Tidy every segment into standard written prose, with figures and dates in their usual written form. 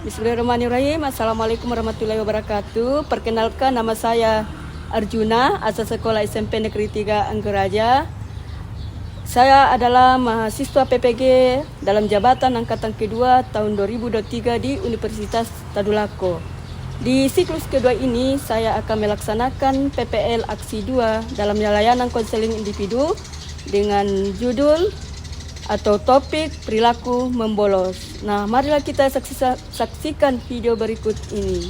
Bismillahirrahmanirrahim. Assalamualaikum warahmatullahi wabarakatuh. Perkenalkan, nama saya Arjuna, asal sekolah SMP Negeri 3 Anggeraja. Saya adalah mahasiswa PPG dalam jabatan angkatan kedua tahun 2023 di Universitas Tadulako. Di siklus kedua ini saya akan melaksanakan PPL Aksi 2 dalam layanan konseling individu dengan judul atau topik perilaku membolos. Nah, marilah kita saksikan video berikut ini.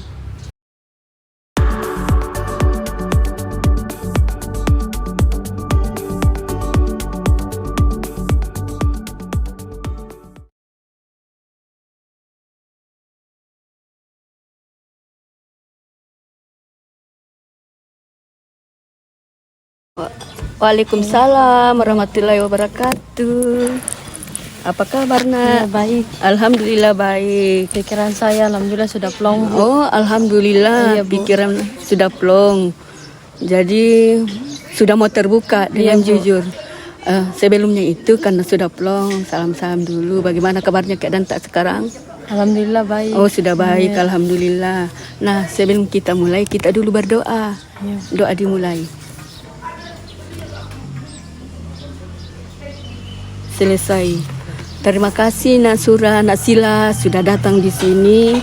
Waalaikumsalam warahmatullahi wabarakatuh. Apa kabar, Nak? Ya, baik. Alhamdulillah baik. Pikiran saya alhamdulillah sudah plong, Bu. Oh, alhamdulillah, Iya, Bu. pikiran sudah plong. Jadi sudah mau terbuka dengan Iya, Bu. jujur. Sebelumnya itu karena sudah plong, salam-salam dulu. Bagaimana kabarnya keadaan tak sekarang? Alhamdulillah baik. Oh, sudah baik, Iya. alhamdulillah. Nah, sebelum kita mulai, kita dulu berdoa. Iya. Doa dimulai. Selesai. Terima kasih Nak Surah, Nak Sila sudah datang di sini.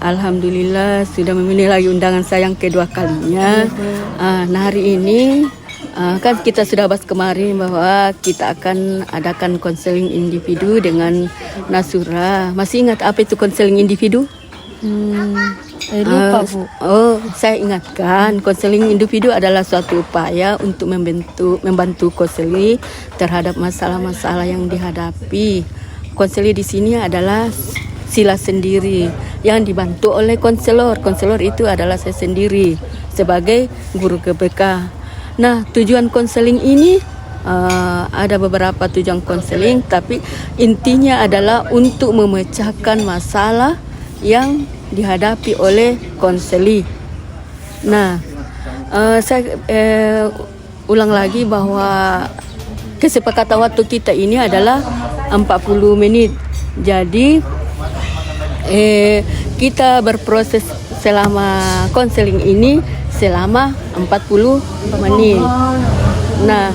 Alhamdulillah sudah memenuhi lagi undangan saya yang kedua kalinya. Nah, hari ini kan kita sudah bahas kemarin bahwa kita akan adakan konseling individu dengan Nasura. Masih ingat apa itu konseling individu? Lupa, Bu. Saya ingatkan, konseling individu adalah suatu upaya untuk membantu konseli terhadap masalah-masalah yang dihadapi. Konseli di sini adalah Sila sendiri yang dibantu oleh konselor. Konselor itu adalah saya sendiri sebagai guru GBK. Nah, tujuan konseling ini ada beberapa tujuan konseling, tapi intinya adalah untuk memecahkan masalah yang dihadapi oleh konseli. Nah, saya ulang lagi bahwa kesepakatan waktu kita ini adalah 40 menit. Jadi kita berproses selama konseling ini selama 40 menit. Nah,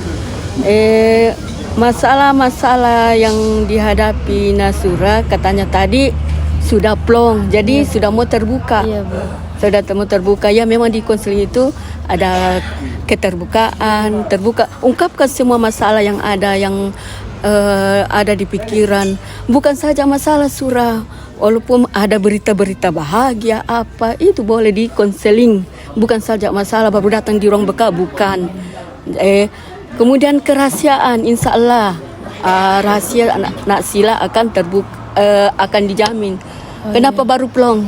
masalah-masalah yang dihadapi Nasura katanya tadi sudah plong, jadi sudah mau terbuka. Iya, Bu. Sudah mau terbuka. Ya, memang di konseling itu ada keterbukaan, terbuka. Ungkapkan semua masalah yang ada ada di pikiran. Bukan saja masalah surah, walaupun ada berita-berita bahagia apa itu boleh di konseling. Bukan saja masalah baru datang di ruang beka, bukan. Kemudian kerahasiaan, insya Allah rahasia Nak Sila akan terbuka, akan dijamin. Kenapa baru plong?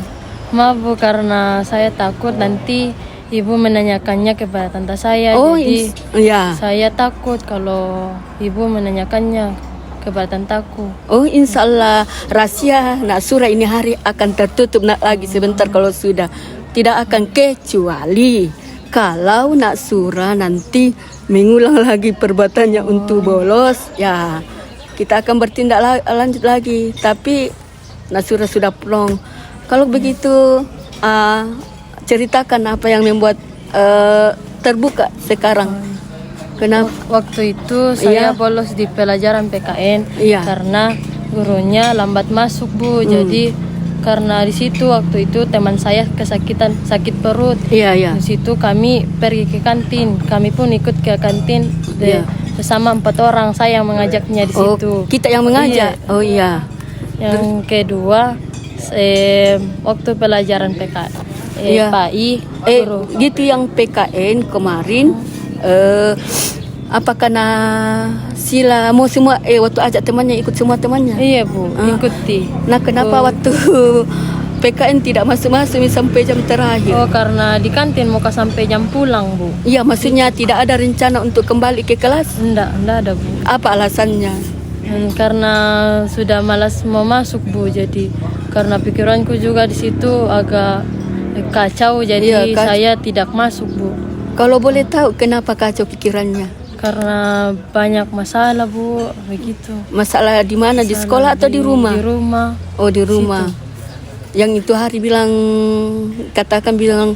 Maaf, Bu, karena saya takut nanti Ibu menanyakannya kepada tante saya. Jadi ya. saya takut kalau Ibu menanyakannya kepada tantaku. Oh, insya Allah rahasia Nak Surah ini hari akan tertutup lagi sebentar kalau sudah. Tidak akan, kecuali kalau Nak Surah nanti mengulang lagi perbuatannya untuk bolos, ya kita akan bertindak lanjut lagi. Tapi Nasura sudah plong. Kalau begitu ceritakan apa yang membuat terbuka sekarang. Kenapa? Waktu itu saya bolos di pelajaran PKN karena gurunya lambat masuk, Bu. Jadi karena di situ waktu itu teman saya kesakitan, sakit perut. Di situ kami pergi ke kantin. Kami pun ikut ke kantin bersama 4 orang. Saya yang mengajaknya di situ. Kita yang mengajak. Iya. Oh iya. Yang kedua waktu pelajaran PKN PAI guru. Gitu yang PKN kemarin apakah Sila mau semua waktu ajak temannya ikut semua temannya? Iya, Bu, ikuti. Nah, kenapa waktu PKN tidak masuk-masuk sampai jam terakhir? Oh, karena di kantin mau sampai jam pulang, Bu. Iya, maksudnya tidak ada rencana untuk kembali ke kelas? Enggak ada, Bu. Apa alasannya? Karena sudah malas mau masuk, Bu. Jadi karena pikiranku juga di situ agak kacau, jadi saya tidak masuk, Bu. Kalau boleh tahu kenapa kacau pikirannya? Karena banyak masalah, Bu, begitu. Masalah di mana? Di sekolah atau di rumah? Di rumah. Oh, di rumah. yang itu hari bilang, katakan bilang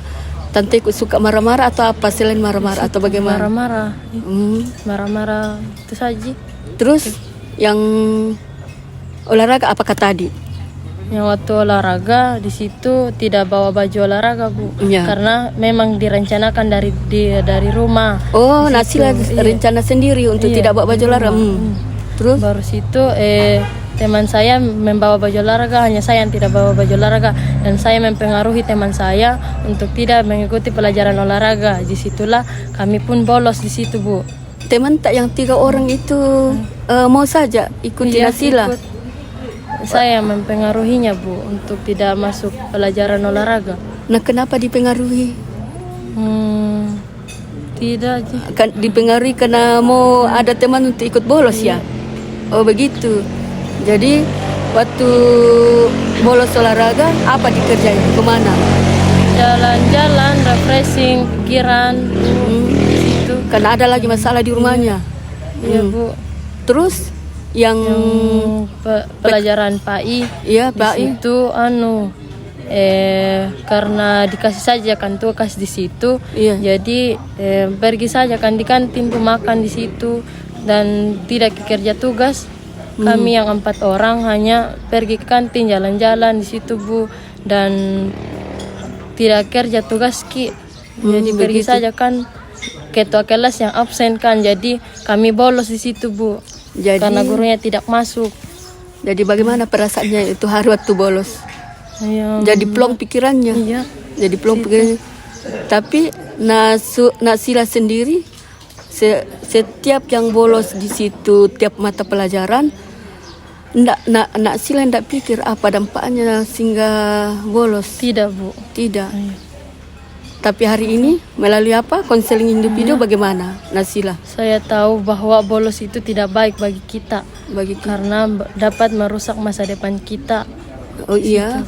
tante ikut suka marah-marah atau apa selain marah-marah atau bagaimana? Marah-marah. Marah-marah itu saja. Terus yang olahraga apakah tadi? Yang waktu olahraga di situ tidak bawa baju olahraga, Bu. Iya. Karena memang direncanakan dari rumah. Oh, Nasila rencana sendiri untuk tidak bawa baju olahraga. Terus baru situ teman saya membawa baju olahraga, hanya saya yang tidak bawa baju olahraga, dan saya mempengaruhi teman saya untuk tidak mengikuti pelajaran olahraga. Disitulah kami pun bolos di situ, Bu. Teman tak yang 3 orang itu mau saja ikuti Nasila. Ikut. Saya mempengaruhinya, Bu, untuk tidak masuk pelajaran olahraga. Nah, kenapa dipengaruhi? Tidak. Kan dipengaruhi karena mau ada teman untuk ikut bolos ya? Oh begitu. Jadi waktu bolos olahraga apa dikerjain? Kemana? Jalan-jalan, refreshing, pikiran. Situ. Karena ada lagi masalah di rumahnya. Iya, Bu. Terus yang pelajaran PAI. Iya, PAI. Itu karena dikasih saja kan tugas di situ. Iya. Jadi pergi saja kan di kantin tuh makan di situ dan tidak kerja tugas. Kami yang 4 orang hanya pergi ke kantin, jalan-jalan di situ, Bu, dan tidak kerja tugas Ki. Jadi pergi saja kan, ketua kelas yang absen kan, jadi kami bolos di situ, Bu. Jadi, karena gurunya tidak masuk. Jadi bagaimana perasaannya itu hari waktu bolos? Ya, jadi plong pikirannya. Iya. Jadi plong pikirannya. Tapi Nasila sendiri setiap yang bolos di situ tiap mata pelajaran, Nasila ndak pikir apa dampaknya sehingga bolos. Tidak, Bu. Tidak. Tapi hari ini melalui apa? Konseling individu bagaimana, Nasila? Saya tahu bahwa bolos itu tidak baik bagi kita. Karena dapat merusak masa depan kita. Oh iya.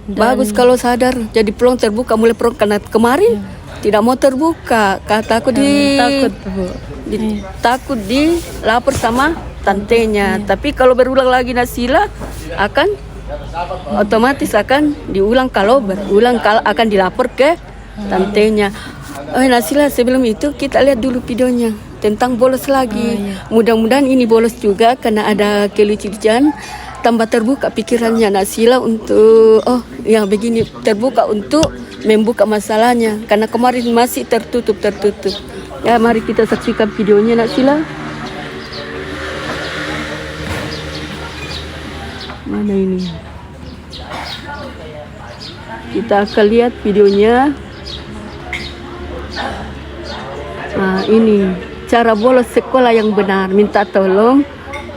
Bagus kalau sadar. Jadi peluang terbuka mulai peluang karena kemarin tidak mau terbuka. Kata aku takut, Bu. Takut dilapor sama tantenya. Tapi kalau berulang lagi Nasila akan otomatis akan diulang kalau akan dilapor ke tantenya. Nasila sebelum itu kita lihat dulu videonya tentang bolos lagi. Mudah-mudahan ini bolos juga karena ada kelucuan, tambah terbuka pikirannya Nasila untuk begini, terbuka untuk membuka masalahnya karena kemarin masih tertutup. Ya, mari kita saksikan videonya Nasila. Mana ini? Kita akan lihat videonya. Nah, ini cara bolos sekolah yang benar. Minta tolong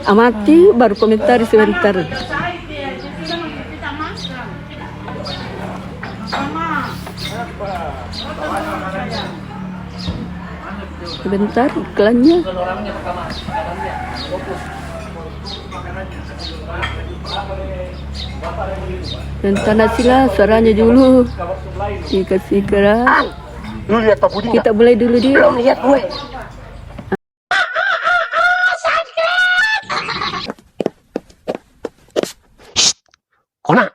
amati baru komentari sebentar. Sebentar iklannya. Dan Nasila suaranya dulu dikasih keras. Lu lihat Pak Budi kita mulai dulu dia. Belum lihat gue. Kona,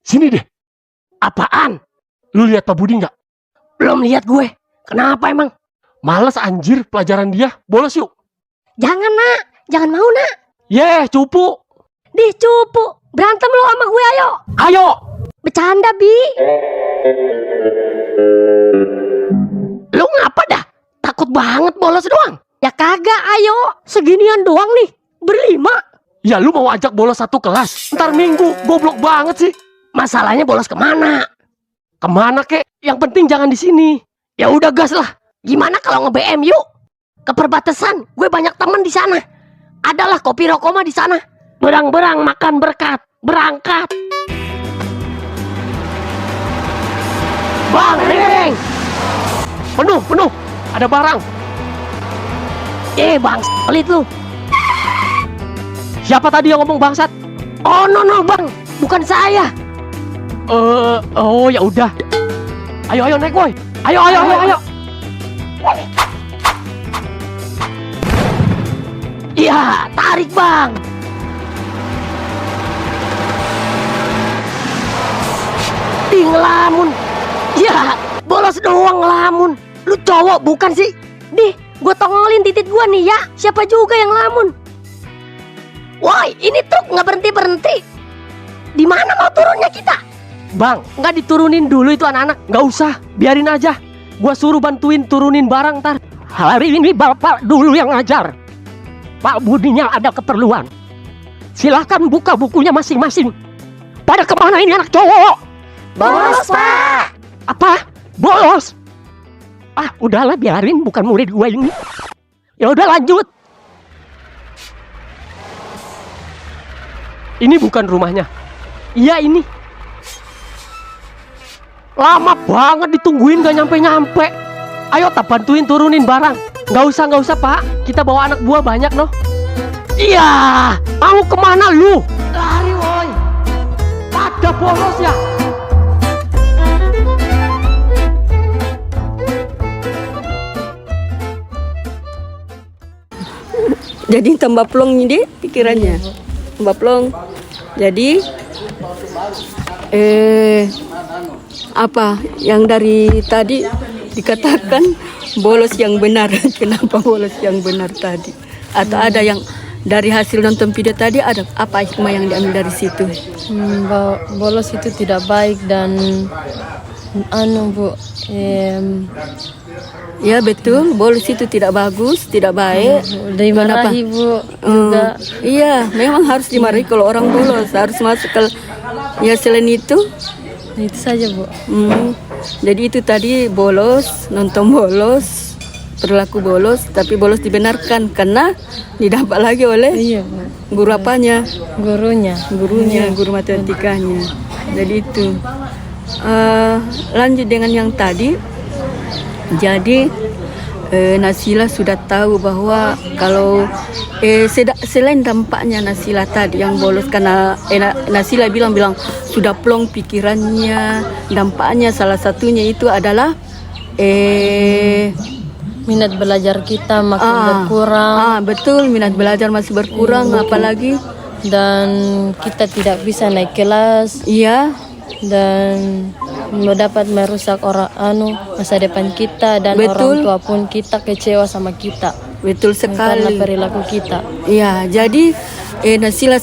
sini deh. Apaan? Lu lihat Pak Budi nggak? Belum lihat gue. Kenapa emang? Males anjir pelajaran dia. Bolos yuk. Jangan nak, jangan mau nak. Cupu. Dih cupu, berantem lo sama gue ayo. Ayo. Bercanda Bi. Lu ngapa dah? Takut banget bolos doang. Ya kagak ayo, seginian doang nih, berlima. Ya lu mau ajak bolos satu kelas. Ntar minggu, goblok banget sih. Masalahnya bolos kemana? Kemana kek? Yang penting jangan di sini. Ya udah gas lah. Gimana kalau nge-BM yuk? Ke perbatasan, gue banyak temen di sana. Adalah kopi rokoma di sana. Berang-berang makan berkat. Berangkat. Bang, ring. Penuh. Ada barang. Bang, pelit lu. Siapa tadi yang ngomong bangsat? Oh no bang, bukan saya. Oh ya udah. Ayo naik boy. Ayo. Iya, tarik bang. Ih, ngelamun. Ya, bolos doang ngelamun. Lu cowok bukan sih? Dih, gue tongolin titit gue nih ya. Siapa juga yang lamun? Woi, ini truk nggak berhenti-berhenti. Di mana mau turunnya kita? Bang, nggak diturunin dulu itu anak-anak. Nggak usah, biarin aja. Gua suruh bantuin turunin barang ntar. Hari ini bapak dulu yang ngajar. Pak Budinya ada keperluan. Silahkan buka bukunya masing-masing. Pada kemana ini anak cowok? Bolos, Pak. Apa? Bolos? Ah, udahlah biarin, bukan murid gue ini. Ya udah lanjut. Ini bukan rumahnya. Iya ini. Lama banget ditungguin gak nyampe-nyampe. Ayo tak bantuin turunin barang. Gak usah Pak. Kita bawa anak buah banyak noh. Iya. Mau kemana lu? Lari woi. Pada bolos ya. Jadi tambah plong ini pikirannya. Tambah plong. Jadi apa yang dari tadi dikatakan bolos yang benar. Kenapa bolos yang benar tadi? Atau ada yang dari hasil nonton video tadi ada apa hikmah yang diambil dari situ? Bolos itu tidak baik dan Bu, ya betul, bolos itu tidak bagus, tidak baik. dimarahi Bu juga. Iya, memang harus dimarahi kalau orang bolos, harus masuk ke. Ya selain itu saja Bu. Jadi itu tadi bolos, nonton bolos, perilaku bolos, tapi bolos dibenarkan karena didapat lagi oleh Iya Bu. guru apanya? Gurunya. Guru matematikanya. Jadi itu. Lanjut dengan yang tadi. Jadi Nasila sudah tahu bahwa kalau selain dampaknya Nasila tadi yang bolos karena Nasila bilang sudah plong pikirannya, dampaknya salah satunya itu adalah minat belajar kita makin berkurang. Betul, minat belajar masih berkurang, apalagi dan kita tidak bisa naik kelas. Iya. Dan dapat merusak masa depan kita dan betul. Orang tua pun kita kecewa sama kita. Betul sekali. Karena perilaku kita. Iya, jadi Nasila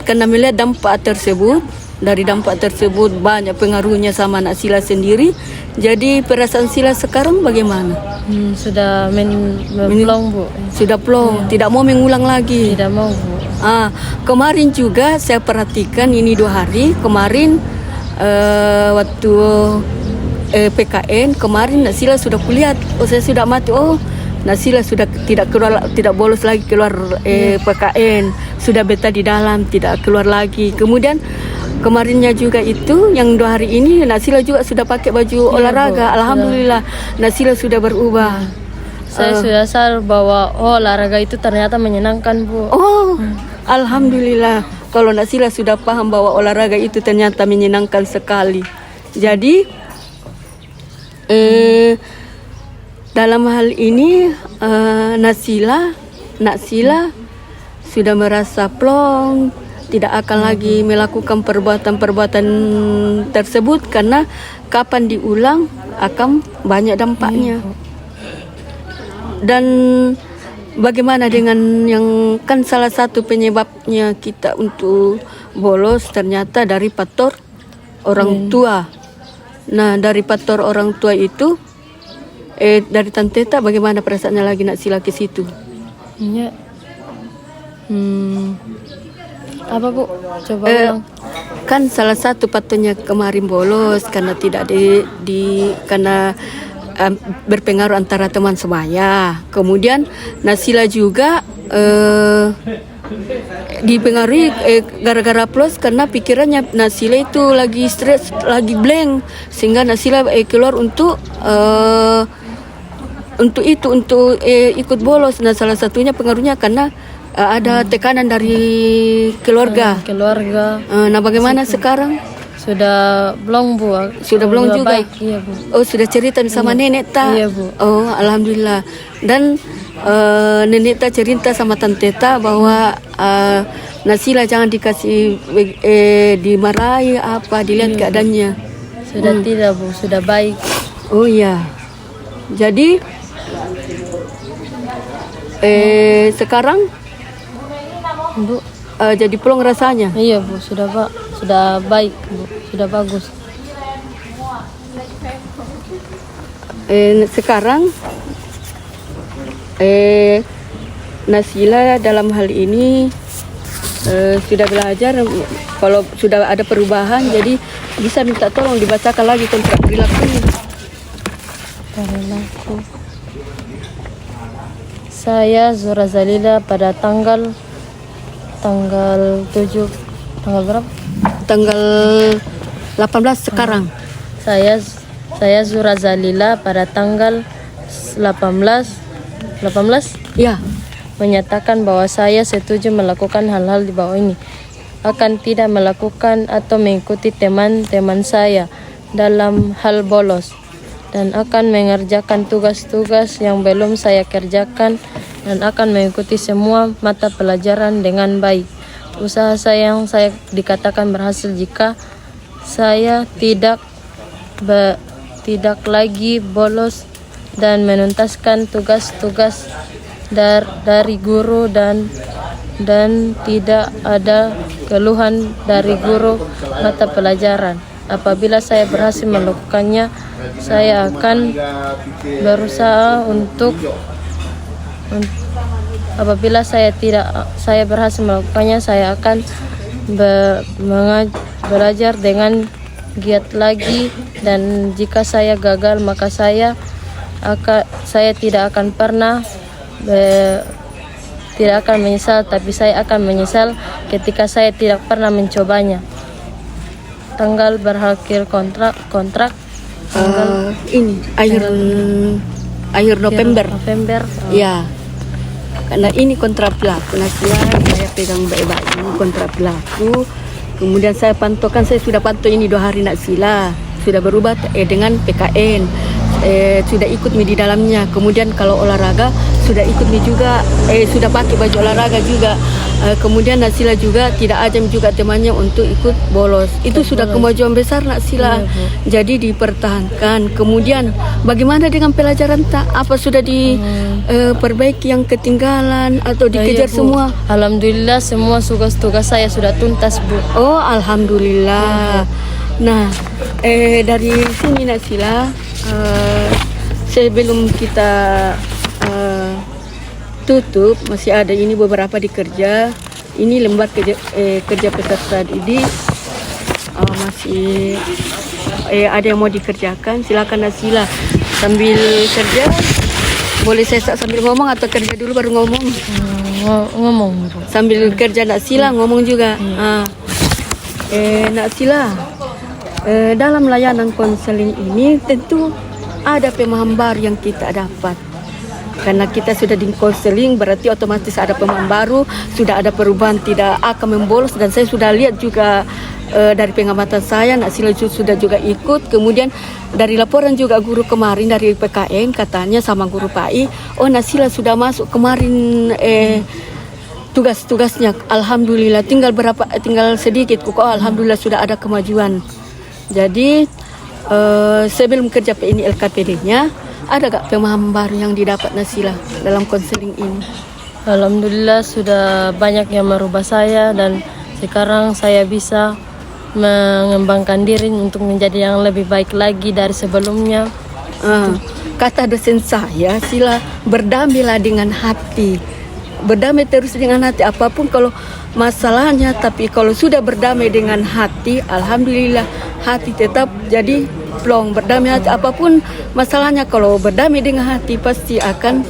karena melihat dampak tersebut, dari dampak tersebut banyak pengaruhnya sama Nasila sendiri. Jadi perasaan Sila sekarang bagaimana? Sudah plong Bu. Sudah plong, tidak mau mengulang lagi. Tidak mau Bu. Kemarin juga saya perhatikan ini 2 hari kemarin waktu PKN kemarin Nasila sudah kulihat. Saya sudah mati. Nasila sudah tidak bolos lagi keluar PKN, sudah betah di dalam, tidak keluar lagi. Kemudian kemarinnya juga itu yang 2 hari ini Nasila juga sudah pakai baju olahraga. Alhamdulillah Nasila sudah berubah. Saya sudah sadar bahwa olahraga itu ternyata menyenangkan Bu. Alhamdulillah kalau Nasila sudah paham bahwa olahraga itu ternyata menyenangkan sekali. Jadi dalam hal ini Nasila sudah merasa plong, tidak akan lagi melakukan perbuatan-perbuatan tersebut karena kapan diulang akan banyak dampaknya. Dan bagaimana dengan yang kan salah satu penyebabnya kita untuk bolos ternyata dari faktor orang tua. Nah, dari faktor orang tua itu dari Tante Tak bagaimana perasaannya lagi Nasila ke situ? Iya. Apa Bu? Coba ulang. Kan salah satu faktornya kemarin bolos karena tidak karena berpengaruh antara teman sebaya. Kemudian Nasila juga dipengaruhi gara-gara plus karena pikirannya Nasila itu lagi stres, lagi blank, sehingga Nasila keluar untuk ikut bolos. Nah, salah satunya pengaruhnya karena ada tekanan dari keluarga. Keluarga. Nah, bagaimana sekarang? Sudah belum Bu. Sudah belum juga. Baik, iya Bu. Oh, sudah cerita sama nenek tak? Iya Bu. Oh, alhamdulillah. Dan nenek tak cerita sama tante tak bahwa Nasila jangan dikasih dimarahi apa, dilihat keadaannya. Sudah tidak Bu, sudah baik. Oh iya. Jadi sekarang Bu. jadi plong rasanya. Iya Bu, sudah Pak. Sudah baik Bu, sudah bagus. Sekarang Nasila dalam hal ini sudah belajar, kalau sudah ada perubahan jadi bisa minta tolong dibacakan lagi kontrak perilakunya. Perilaku. Saya Zura Zalila pada tanggal 7, tanggal berapa? Tanggal 18 sekarang. Saya Zura Zalila pada tanggal 18 Ya. menyatakan bahwa saya setuju melakukan hal-hal di bawah ini. Akan tidak melakukan atau mengikuti teman-teman saya dalam hal bolos, dan akan mengerjakan tugas-tugas yang belum saya kerjakan, dan akan mengikuti semua mata pelajaran dengan baik. Usaha saya yang saya dikatakan berhasil jika saya tidak lagi bolos dan menuntaskan tugas-tugas dari guru, dan tidak ada keluhan dari guru mata pelajaran. Apabila saya berhasil melakukannya, saya akan berusaha untuk apabila saya berhasil melakukannya, saya akan belajar dengan giat lagi, dan jika saya gagal maka saya tidak akan pernah tidak akan menyesal, tapi saya akan menyesal ketika saya tidak pernah mencobanya. Tanggal berakhir kontrak tanggal Ini akhir November. Ya. Karena ini kontrak pelaku Nasila, saya pegang baik-baik ini kontrak pelaku. Kemudian saya pantaukan, saya sudah pantau ini 2 hari Nasila, sudah berubah dengan PKN. Sudah ikut di dalamnya. Kemudian kalau olahraga sudah ikut juga, sudah pakai baju olahraga juga. Kemudian Nasila juga tidak ajam juga temannya untuk ikut bolos. Itu sudah kemajuan besar Nasila. Jadi dipertahankan. Kemudian bagaimana dengan pelajaran tak? Apa sudah diperbaiki yang ketinggalan atau dikejar semua? Alhamdulillah semua tugas-tugas saya sudah tuntas Bu. Oh, alhamdulillah. Nah, dari sini Nasila, sebelum kita tutup, masih ada ini beberapa dikerja. Ini lembar kerja peserta didik, masih ada yang mau dikerjakan. Silakan Nasila sambil kerja. Boleh saya sambil ngomong atau kerja dulu baru ngomong? Ngomong. Sambil kerja Nasila ngomong juga. Nasila, dalam layanan konseling ini tentu ada pemahaman baru yang kita dapat. Karena kita sudah di konseling, berarti otomatis ada pemahaman baru, sudah ada perubahan, tidak akan membolos. Dan saya sudah lihat juga dari pengamatan saya, Nasila sudah juga ikut. Kemudian dari laporan juga guru kemarin dari PKN, katanya sama guru PAI, oh Nasila sudah masuk kemarin tugas-tugasnya. Alhamdulillah, tinggal sedikit. Oh, alhamdulillah sudah ada kemajuan. Jadi sebelum kerja ini LKPD-nya, ada gak pemahaman baru yang didapat Nasila dalam konseling ini? Alhamdulillah sudah banyak yang merubah saya, dan sekarang saya bisa mengembangkan diri untuk menjadi yang lebih baik lagi dari sebelumnya. Kata dosen saya, Sila, berdamailah dengan hati. Berdamai terus dengan hati, apapun kalau masalahnya, tapi kalau sudah berdamai dengan hati, alhamdulillah hati tetap jadi plong. Berdamai hati, apapun masalahnya, kalau berdamai dengan hati pasti akan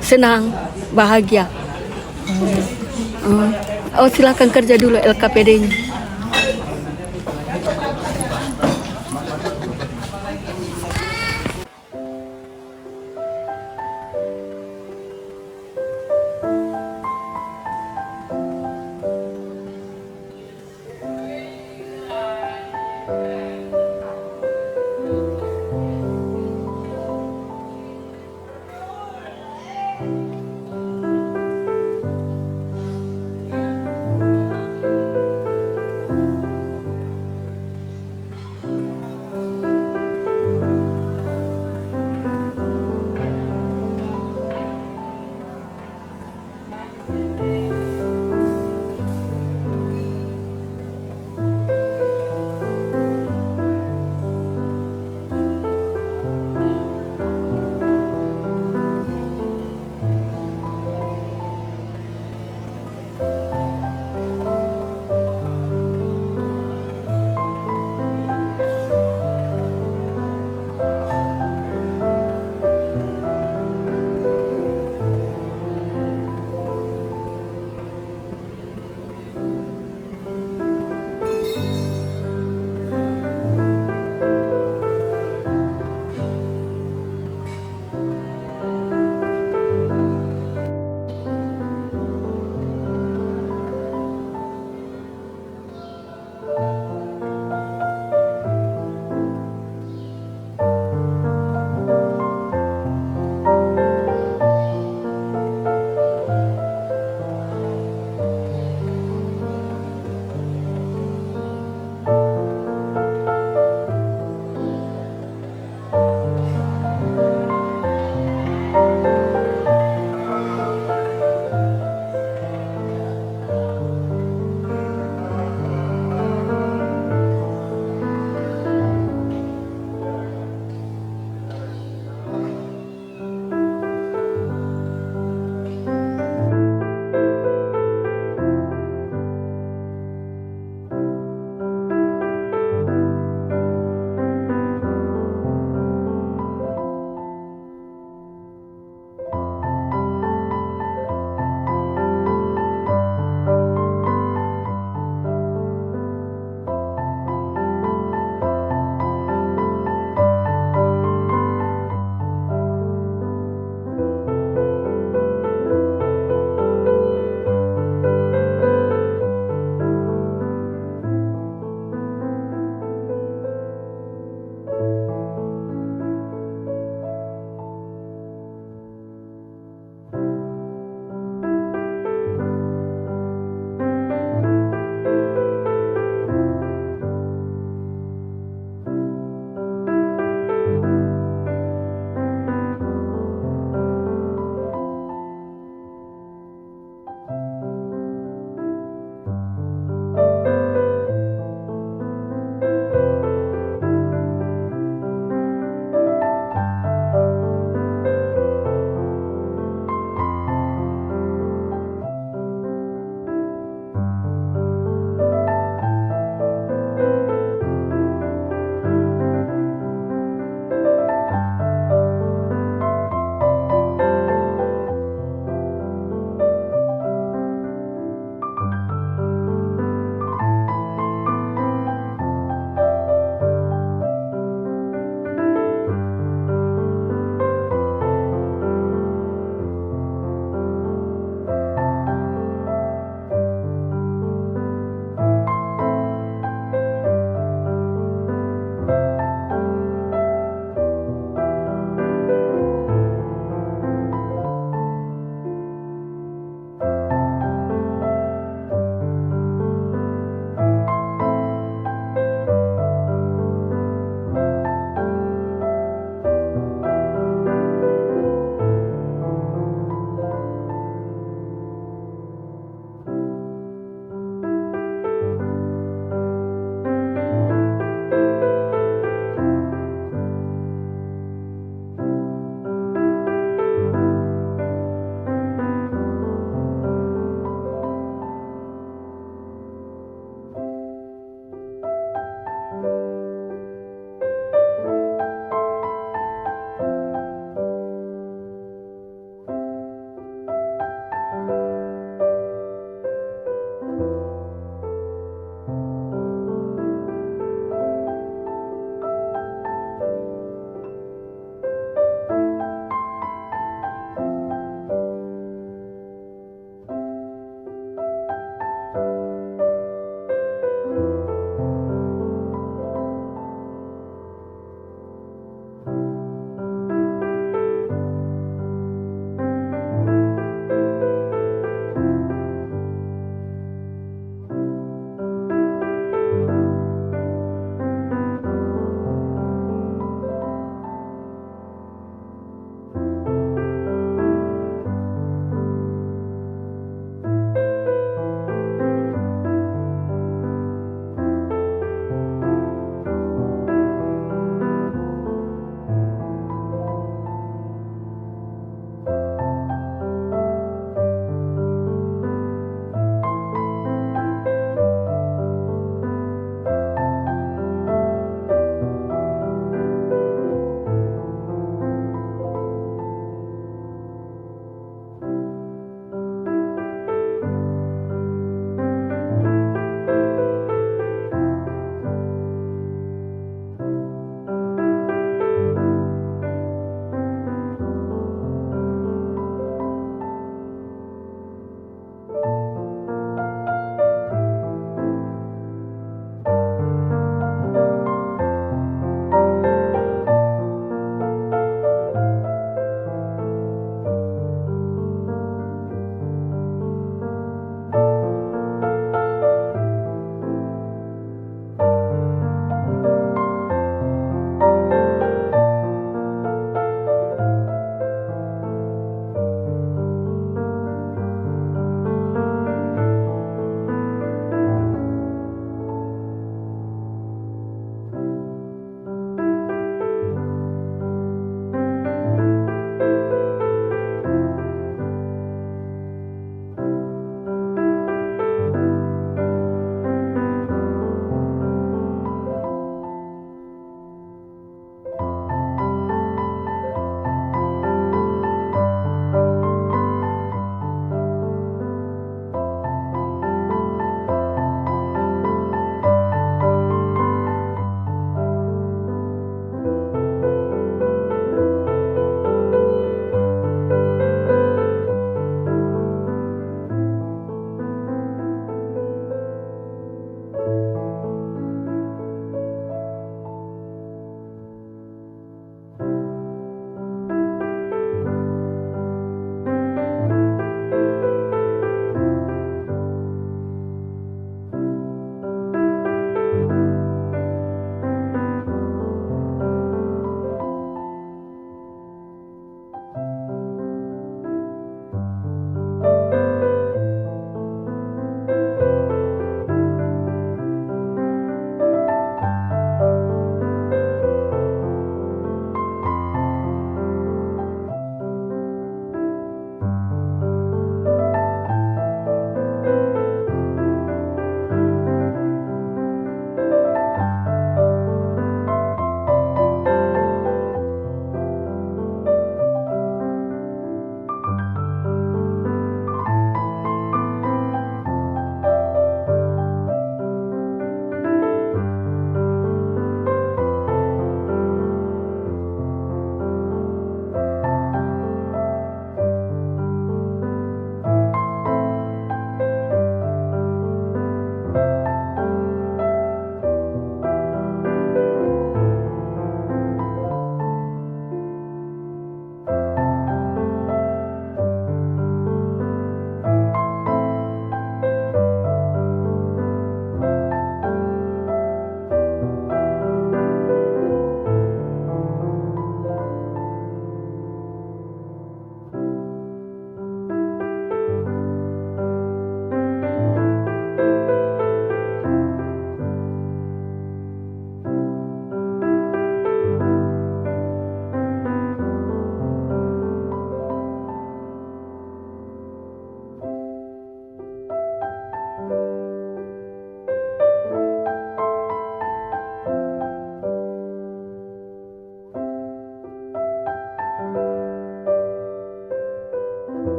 senang, bahagia. Oh, silakan kerja dulu LKPD-nya.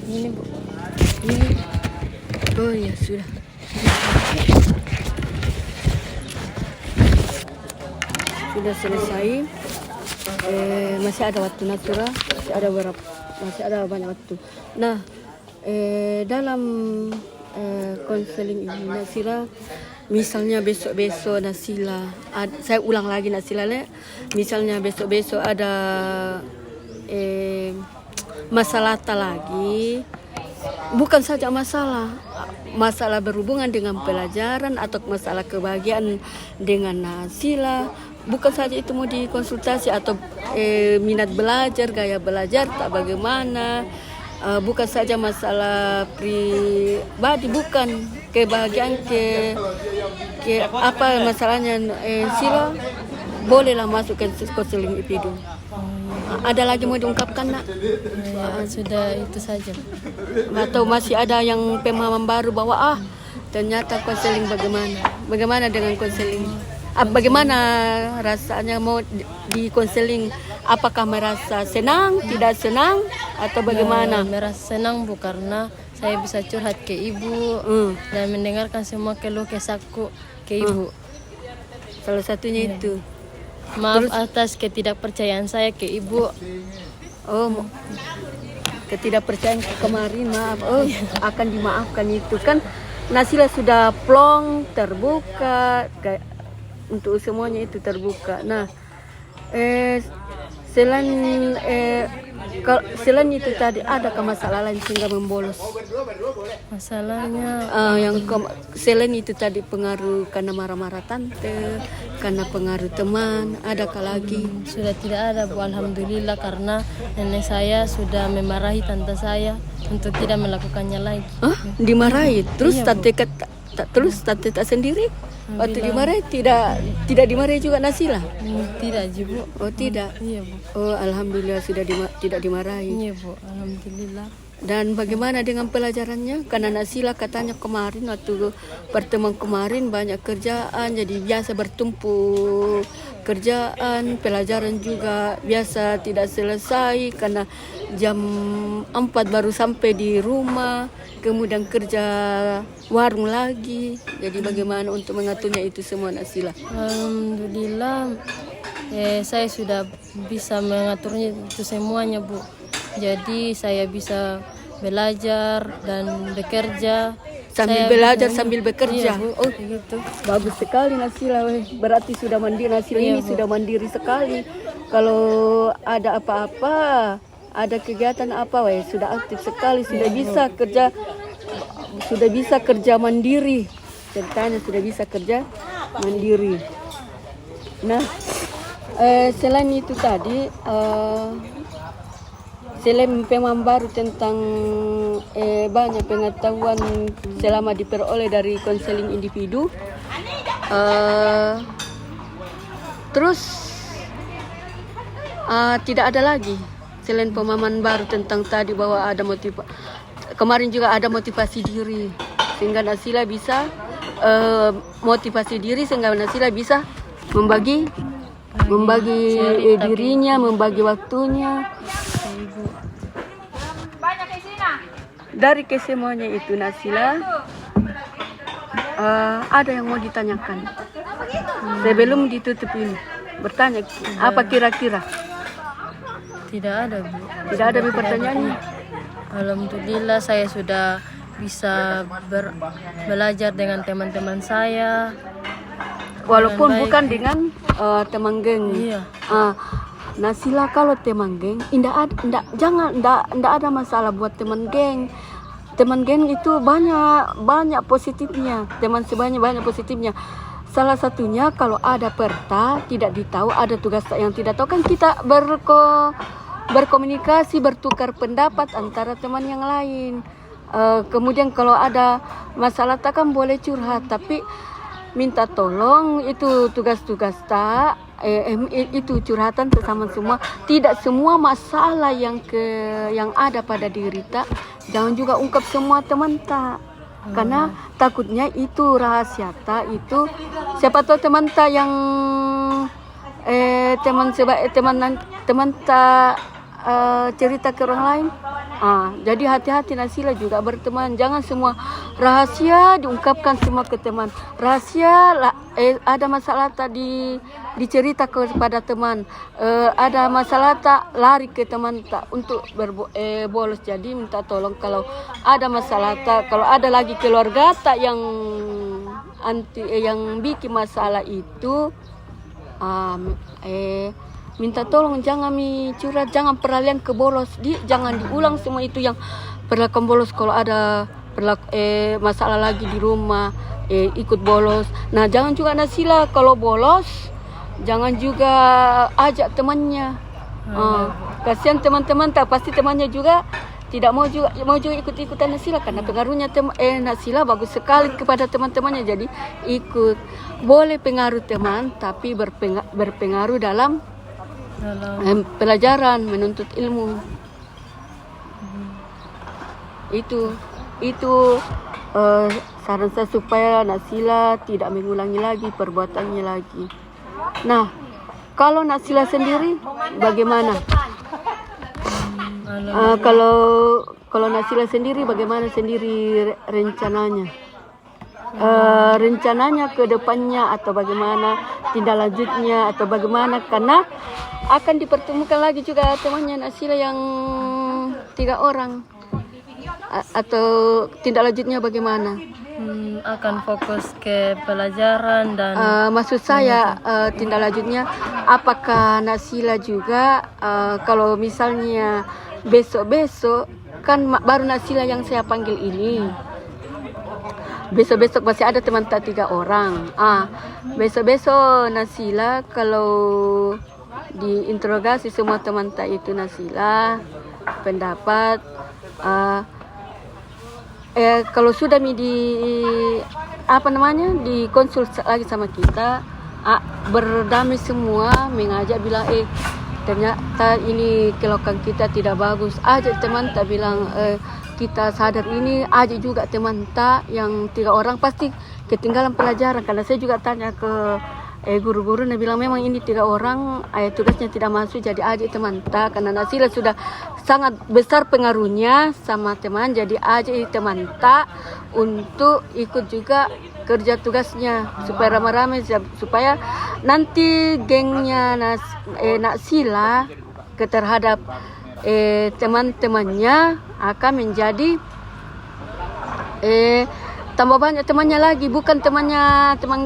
Ini Bu. Ini. Oh ya sudah. Sudah selesai. Masih ada waktu Nasura, masih ada banyak waktu. Nah, dalam konseling ini Nasila, misalnya besok-besok Nasila, saya ulang lagi Nasila, misalnya besok-besok ada masalah lagi, bukan saja masalah berhubungan dengan pelajaran atau masalah kebahagiaan dengan Nasila, bukan saja itu mau dikonsultasi atau minat belajar, gaya belajar tak bagaimana, bukan saja masalah pribadi, bukan kebahagiaan ke apa masalahnya, Sila bolehlah masuk ke konseling individu. Ada lagi mau diungkapkan nak? Ya, sudah itu saja. Atau masih ada yang pemahaman baru bahwa ternyata konseling bagaimana dengan konseling? Bagaimana rasanya mau di konseling? Apakah merasa senang, tidak senang, atau bagaimana? Merasa senang Bu, karena saya bisa curhat ke Ibu dan mendengarkan semua keluh kesahku ke Ibu. Salah satunya itu. Maaf atas ketidakpercayaan saya ke Ibu. Oh, ketidakpercayaan kemarin, maaf. Oh, akan dimaafkan itu kan. Nasila sudah plong, terbuka, untuk semuanya itu terbuka. Nah, selain itu tadi ada masalah lain sehingga membolos. Masalahnya Selain itu tadi pengaruh karena marah-marah tante, karena pengaruh teman, adakah lagi? sudah tidak ada Bu, alhamdulillah, karena nenek saya sudah memarahi tante saya untuk tidak melakukannya lagi. Dimarahi? Terus Iya, Bu. tante tak sendiri? Waktu dimarahi tidak dimarahi juga Nasila? Tidak Bu. Oh tidak. Iya Bu. Oh alhamdulillah sudah tidak dimarahi. Iya Bu, alhamdulillah. Dan bagaimana dengan pelajarannya? Karena Nasila katanya kemarin waktu pertemuan kemarin banyak kerjaan, jadi biasa bertumpuk kerjaan, pelajaran juga biasa tidak selesai karena jam 4 baru sampai di rumah, kemudian kerja warung lagi. Jadi bagaimana untuk mengaturnya itu semua Nasila? Alhamdulillah, saya sudah bisa mengaturnya itu semuanya Bu. Jadi saya bisa belajar dan bekerja. Sambil belajar sambil bekerja. Iya, Bu. Oh gitu. Bagus sekali Nasila. Berarti sudah mandiri Nasila ini Bu. sudah mandiri sekali. Kalau ada apa-apa, ada kegiatan apa, sudah aktif sekali, sudah bisa kerja mandiri. Ceritanya sudah bisa kerja mandiri. Nah, selain itu tadi, selain pemahaman baru tentang banyak pengetahuan selama diperoleh dari konseling individu, terus tidak ada lagi selain pemahaman baru tentang tadi bahwa ada kemarin juga ada motivasi diri sehingga Nasila bisa motivasi diri sehingga Nasila bisa membagi dirinya, membagi waktunya. Dari kesemuanya itu Nasila, ada yang mau ditanyakan sebelum ditutup ini. Bertanya apa kira-kira? Tidak ada Bu. Tidak ada pertanyaannya. Alhamdulillah saya sudah bisa belajar dengan teman-teman saya. Walaupun Dengan baik. bukan dengan teman geng. Iya. Nasila kalau teman geng, ndak ada masalah buat teman geng. Teman geng itu banyak positifnya. Teman sebanyak banyak positifnya. Salah satunya kalau ada perta tidak ditahu, ada tugas yang tidak tahu, kan kita berkomunikasi, bertukar pendapat antara teman yang lain. Kemudian kalau ada masalah tak kan boleh curhat, tapi minta tolong itu tugas-tugas tak. Itu curhatan bersama semua. Tidak semua masalah yang ada pada diri tak, jangan juga ungkap semua teman tak, karena takutnya itu rahasia tak. Itu siapa tahu teman tak yang teman tak cerita ke orang lain, Jadi hati-hati Nasila juga berteman. Jangan semua rahasia diungkapkan semua ke teman. Rahasia ada masalah tadi dicerita kepada teman. Ada masalah tak lari ke teman tak untuk bolos. Jadi minta tolong kalau ada masalah tak, kalau ada lagi keluarga tak yang yang bikin masalah itu, minta tolong jangan curhat, jangan peralihan ke bolos, jangan diulang semua itu yang perlakuan bolos. Kalau ada masalah lagi di rumah ikut bolos. Nah jangan juga Nasila kalau bolos jangan juga ajak temannya. Kasihan teman-teman, tak pasti temannya juga tidak mau juga ikut-ikutan Nasila karena pengaruhnya Nasila bagus sekali kepada teman-temannya, jadi ikut. Boleh pengaruh teman tapi berpengaruh dalam pelajaran, menuntut ilmu. Itu saran saya supaya Nasila tidak mengulangi lagi perbuatannya lagi. Nah, kalau Nasila sendiri bagaimana? Kalau Nasila sendiri bagaimana sendiri rencananya? Rencananya ke depannya atau bagaimana tindak lanjutnya atau bagaimana, karena akan dipertemukan lagi juga temannya Nasila yang 3 orang, atau tindak lanjutnya bagaimana? Akan fokus ke pelajaran dan maksud saya tindak lanjutnya apakah Nasila juga kalau misalnya besok-besok kan baru Nasila yang saya panggil ini, besok-besok masih ada teman tak 3 orang. Besok-besok Nasila kalau diinterogasi semua teman tak itu Nasila pendapat, kalau sudah dikonsul lagi sama kita, berdamai semua, mengajak bilang ternyata ini kelakuan kita tidak bagus, ajak teman tak bilang kita sadar ini, ajak juga teman tak yang 3 orang pasti ketinggalan pelajaran. Karena saya juga tanya ke guru-guru, dia bilang memang ini 3 orang tugasnya tidak masuk, jadi ajak teman tak, karena Nasila sudah sangat besar pengaruhnya sama teman, jadi ajak teman tak untuk ikut juga kerja tugasnya supaya ramai-ramai, supaya nanti gengnya Nasila terhadap teman-temannya akan menjadi tambah banyak temannya lagi, bukan teman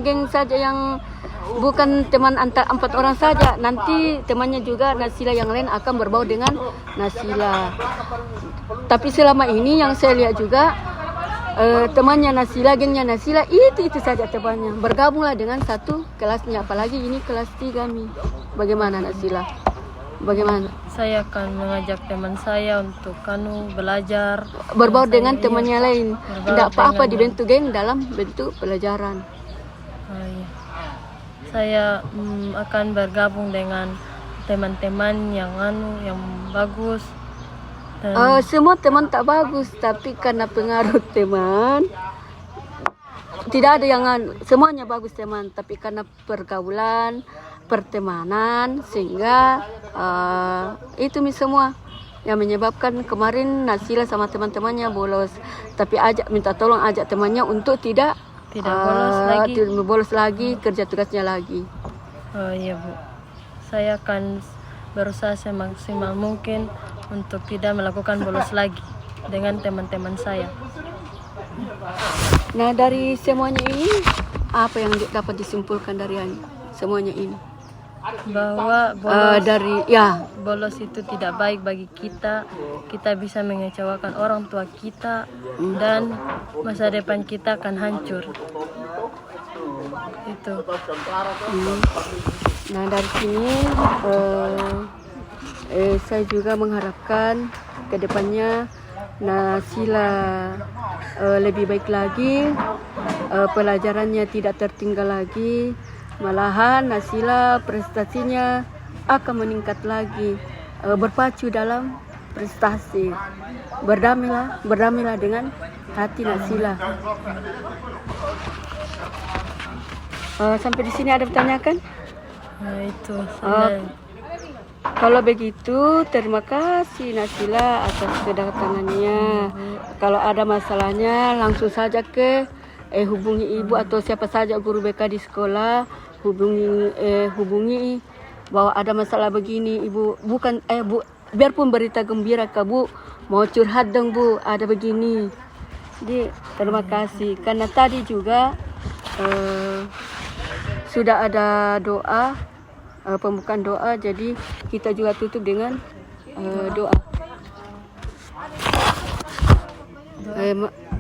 geng saja, yang bukan teman antar 4 orang saja, nanti temannya juga Nasila yang lain akan berbau dengan Nasila. Tapi selama ini yang saya lihat juga temannya Nasila, gengnya Nasila itu saja temannya, bergabunglah dengan satu kelasnya, apalagi ini kelas 3 nih. Bagaimana Nasila? Bagaimana? Saya akan mengajak teman saya untuk belajar berbau dengan temannya lain, tidak apa-apa dibentuk geng dalam bentuk pelajaran. Saya akan bergabung dengan teman-teman yang bagus. Dan semua teman tak bagus, tapi karena pengaruh teman, tidak ada yang semuanya bagus teman, tapi karena pergaulan, pertemanan, sehingga itu semua yang menyebabkan kemarin Nasila sama teman-temannya bolos. Tapi minta tolong ajak temannya untuk tidak bolos lagi, kerja tugasnya lagi. Oh iya Bu, saya akan berusaha semaksimal mungkin untuk tidak melakukan bolos lagi dengan teman-teman saya. Nah, dari semuanya ini apa yang dapat disimpulkan dari semuanya ini? Bahwa bolos itu tidak baik bagi kita. Kita bisa mengecewakan orang tua kita dan masa depan kita akan hancur. Itu. Nah, dari sini saya juga mengharapkan ke depannya Nasila lebih baik lagi, pelajarannya tidak tertinggal lagi, malahan Nasila prestasinya akan meningkat lagi, berpacu dalam prestasi. Berdamailah dengan hati Nasila. Sampai di sini ada pertanyaan? Nah, itu Kalau begitu, terima kasih Nasila atas kedatangannya. Kalau ada masalahnya, langsung saja hubungi ibu atau siapa saja guru BK di sekolah. Hubungi bahwa ada masalah begini, ibu. Bukan bu, biarpun berita gembira ke bu, mau curhat dong bu, ada begini. Jadi terima kasih. Karena tadi juga sudah ada doa. Pembukaan doa, jadi kita juga tutup dengan doa.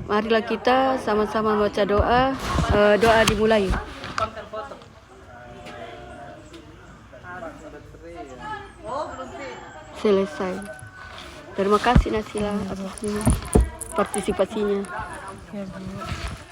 Marilah kita sama-sama baca doa. Doa dimulai. Selesai. Terima kasih Nasila atas partisipasinya. Ya, Bu.